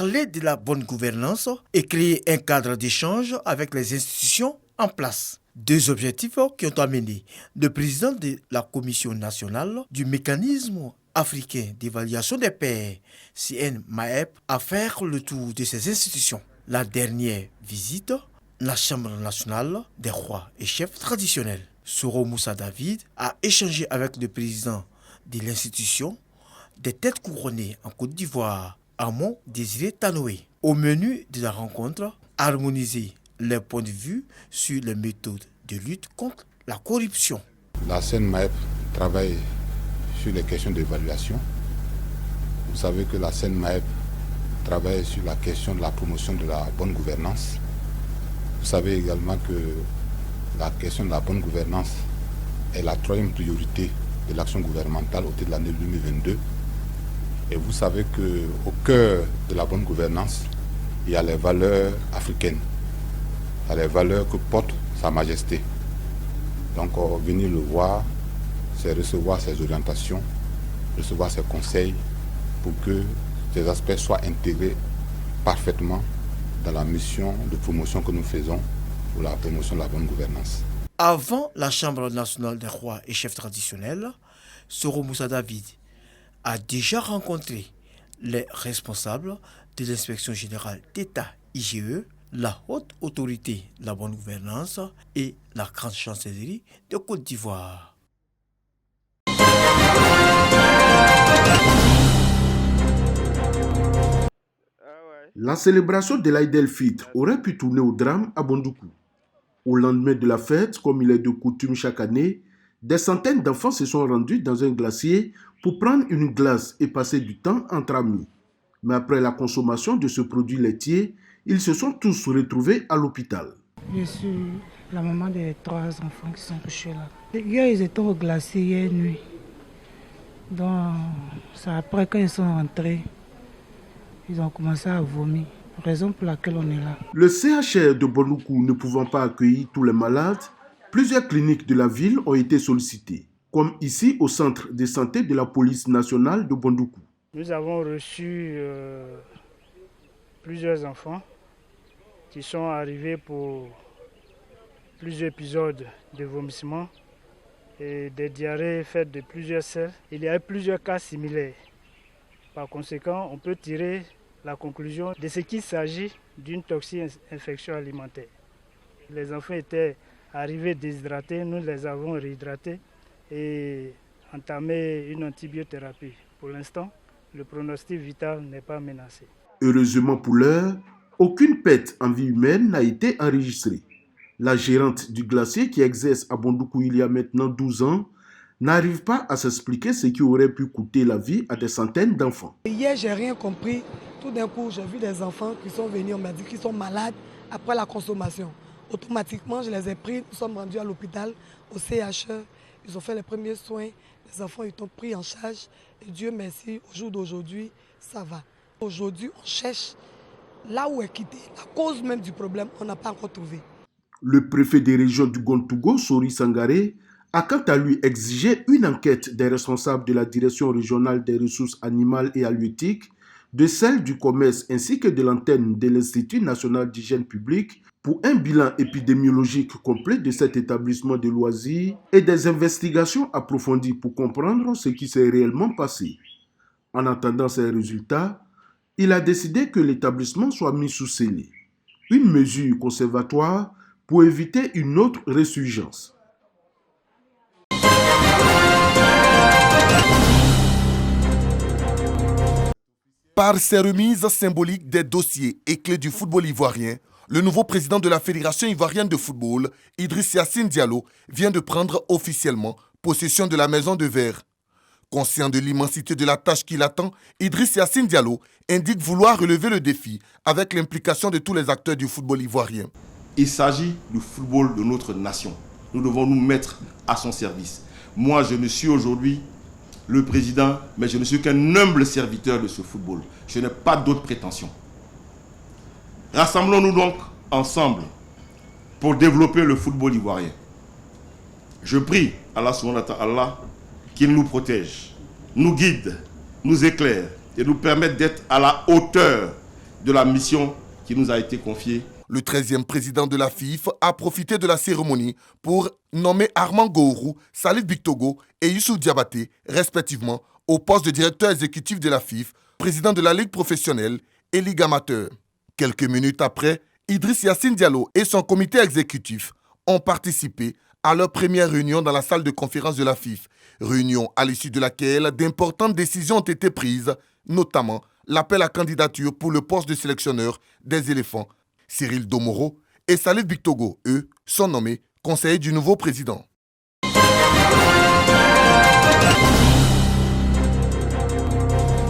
parler de la bonne gouvernance et créer un cadre d'échange avec les institutions en place. Deux objectifs qui ont amené le président de la Commission nationale du mécanisme africain d'évaluation des pairs, CNMAEP, à faire le tour de ces institutions. La dernière visite, la Chambre nationale des rois et chefs traditionnels. Soro Moussa David a échangé avec le président de l'institution des têtes couronnées en Côte d'Ivoire, Amon Désiré Tanoé. Au menu de la rencontre, harmoniser les points de vue sur les méthodes de lutte contre la corruption. La CNMAEP travaille sur les questions d'évaluation. Vous savez que la CNMAEP travaille sur la question de la promotion de la bonne gouvernance. Vous savez également que la question de la bonne gouvernance est la troisième priorité de l'action gouvernementale au titre de l'année 2022. Et vous savez qu'au cœur de la bonne gouvernance, il y a les valeurs africaines. Il y a les valeurs que porte Sa Majesté. Donc venir le voir, c'est recevoir ses orientations, recevoir ses conseils pour que ces aspects soient intégrés parfaitement dans la mission de promotion que nous faisons pour la promotion de la bonne gouvernance. Avant la Chambre nationale des rois et chefs traditionnels, Soro Moussa David a déjà rencontré les responsables de l'inspection générale d'État IGE, la haute autorité de la bonne gouvernance et la grande chancellerie de Côte d'Ivoire. La célébration de l'Aïd el-Fitr aurait pu tourner au drame à Bondoukou. Au lendemain de la fête, comme il est de coutume chaque année, des centaines d'enfants se sont rendus dans un glacier pour prendre une glace et passer du temps entre amis. Mais après la consommation de ce produit laitier, ils se sont tous retrouvés à l'hôpital. Je suis la maman des 3 enfants qui sont couchés là. Hier, ils étaient au glacier hier nuit. Donc, c'est après quand ils sont rentrés, ils ont commencé à vomir. Raison pour laquelle on est là. Le CHR de Bondoukou ne pouvant pas accueillir tous les malades, plusieurs cliniques de la ville ont été sollicitées, comme ici au centre de santé de la police nationale de Bondoukou. Nous avons reçu plusieurs enfants qui sont arrivés pour plusieurs épisodes de vomissements et des diarrhées faites de plusieurs selles. Il y a eu plusieurs cas similaires. Par conséquent, on peut tirer la conclusion de ce qu'il s'agit d'une toxi-infection alimentaire. Les enfants étaient arrivés déshydratés, nous les avons réhydratés et entamé une antibiothérapie. Pour l'instant, le pronostic vital n'est pas menacé. Heureusement pour l'heure, aucune perte en vie humaine n'a été enregistrée. La gérante du glacier qui exerce à Bondoukou il y a maintenant 12 ans n'arrive pas à s'expliquer ce qui aurait pu coûter la vie à des centaines d'enfants. Hier, j'ai rien compris. Tout d'un coup, j'ai vu des enfants qui sont venus, on m'a dit qu'ils sont malades après la consommation. Automatiquement, je les ai pris, nous sommes rendus à l'hôpital, au CHE. Ils ont fait les premiers soins, les enfants ils ont pris en charge. Et Dieu merci, au jour d'aujourd'hui, ça va. Aujourd'hui, on cherche là où est quitté. La cause même du problème, on n'a pas encore trouvé. Le préfet des régions du Gontougo, Sori Sangaré, a quant à lui exigé une enquête des responsables de la direction régionale des ressources animales et halieutiques, de celle du commerce ainsi que de l'antenne de l'Institut national d'hygiène publique pour un bilan épidémiologique complet de cet établissement de loisirs et des investigations approfondies pour comprendre ce qui s'est réellement passé. En attendant ces résultats, il a décidé que l'établissement soit mis sous scellé, une mesure conservatoire pour éviter une autre résurgence. Par ses remises symboliques des dossiers et clés du football ivoirien, le nouveau président de la Fédération ivoirienne de football, Idriss Yacine Diallo, vient de prendre officiellement possession de la Maison de Verre. Conscient de l'immensité de la tâche qui l'attend, Idriss Yacine Diallo indique vouloir relever le défi avec l'implication de tous les acteurs du football ivoirien. Il s'agit du football de notre nation. Nous devons nous mettre à son service. Moi, je ne suis aujourd'hui le président, mais je ne suis qu'un humble serviteur de ce football. Je n'ai pas d'autres prétentions. Rassemblons-nous donc ensemble pour développer le football ivoirien. Je prie Allah subhanahu wa ta'ala qu'il nous protège, nous guide, nous éclaire et nous permette d'être à la hauteur de la mission qui nous a été confiée. Le 13e président de la FIF a profité de la cérémonie pour nommer Armand Gourou, Salif Bictogo et Youssou Diabaté, respectivement, au poste de directeur exécutif de la FIF, président de la Ligue professionnelle et Ligue amateur. Quelques minutes après, Idriss Yassine Diallo et son comité exécutif ont participé à leur première réunion dans la salle de conférence de la FIF, réunion à l'issue de laquelle d'importantes décisions ont été prises, notamment l'appel à candidature pour le poste de sélectionneur des éléphants. Cyril Domoro et Salif Bictogo, eux, sont nommés conseillers du nouveau président.